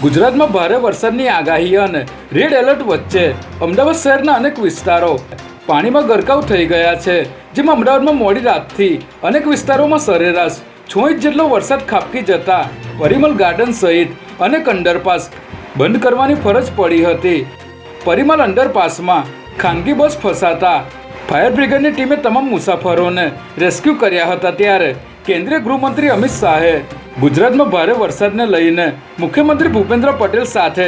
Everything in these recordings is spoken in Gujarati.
ગુજરાતમાં ભારે વરસાદની આગાહી અને રેડ એલર્ટ વચ્ચે અમદાવાદ શહેરના અનેક વિસ્તારો પાણીમાં ગરકાવ થઈ ગયા છે, જેમાં અમદાવાદમાં મોડી રાતથી અનેક વિસ્તારોમાં સરેરાશ 6 ઇંચ જેટલો વરસાદ ખાબકી જતા પરિમલ ગાર્ડન સહિત અનેક અંડરપાસ બંધ કરવાની ફરજ પડી હતી. પરિમલ અંડરપાસમાં ખાનગી બસ ફસાતા ફાયર બ્રિગેડની ટીમે તમામ મુસાફરોને રેસ્ક્યુ કર્યા હતા. ત્યારે કેન્દ્રીય ગૃહમંત્રી અમિત શાહે ગુજરાતમાં ભારે વરસાદને લઈને મુખ્યમંત્રી ભૂપેન્દ્ર પટેલ સાથે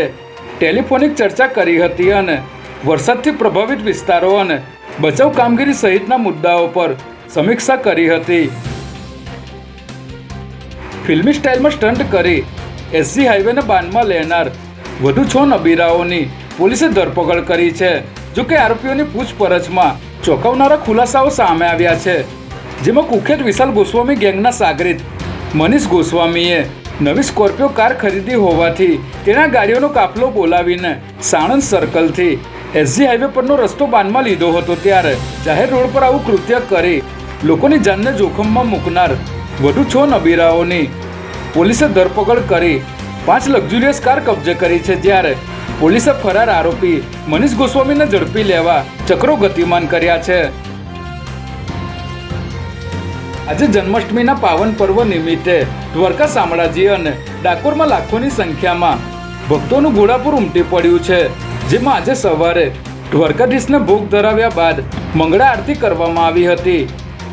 ટેલિફોનિક ચર્ચા કરી હતી અને વરસાદથી પ્રભાવિત વિસ્તારો અને બચાવ કામગીરી સહિતના મુદ્દાઓ પર સમીક્ષા કરી હતી. ફિલ્મી સ્ટાઇલમાં સ્ટન્ટ કરી એસજી હાઈવેને બાનમાં લેનાર વધુ 6 નબીરાઓની પોલીસે ધરપકડ કરી છે. જોકે આરોપીઓની પૂછપરછમાં ચોંકાવનારા ખુલાસાઓ સામે આવ્યા છે, જેમાં કુખ્યાત વિશાલ ગોસ્વામી ગેંગના સાગરીત મનીષ ગોસ્વામીએ નવી સ્કોર્પિયો કાર ખરીદી હોવાથી તેના ગાડીઓનો કાફલો બોલાવીને સાણંદ સર્કલથી એસજી હાઈવે પરનો રસ્તો બાનમાં લીધો હતો. ત્યારે જાહેર રોડ પર આવું કૃત્ય કરી લોકોની જાનને જોખમમાં મૂકનાર વધુ 6 નબીરાઓની પોલીસે ધરપકડ કરી 5 લક્ઝુરિયસ કાર કબજે કરી છે. જ્યારે પોલીસે ફરાર આરોપી મનીષ ગોસ્વામીને ઝડપી લેવા ચક્રો ગતિમાન કર્યા છે. આજે જન્માષ્ટમીના પાવન પર્વ નિમિત્તે દ્વારકા શામળાજી અને ડાકોરમાં લાખોની સંખ્યામાં ભક્તોનું ઘોડાપુર ઉમટી પડ્યું છે, જેમાં આજે સવારે દ્વારકાધીશને ભોગ ધરાવ્યા બાદ મંગળા આરતી કરવામાં આવી હતી.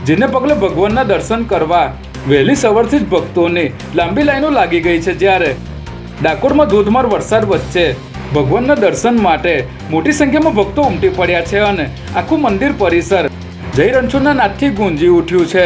જેને પગલે ભગવાનના દર્શન કરવા વહેલી સવારથી જ ભક્તોની લાંબી લાઈનો લાગી ગઈ છે. જ્યારે ડાકોરમાં ધોધમાર વરસાદ વચ્ચે ભગવાનના દર્શન માટે મોટી સંખ્યામાં ભક્તો ઉમટી પડ્યા છે અને આખું મંદિર પરિસર જય રણછોડના નાદથી ગુંજી ઉઠ્યું છે.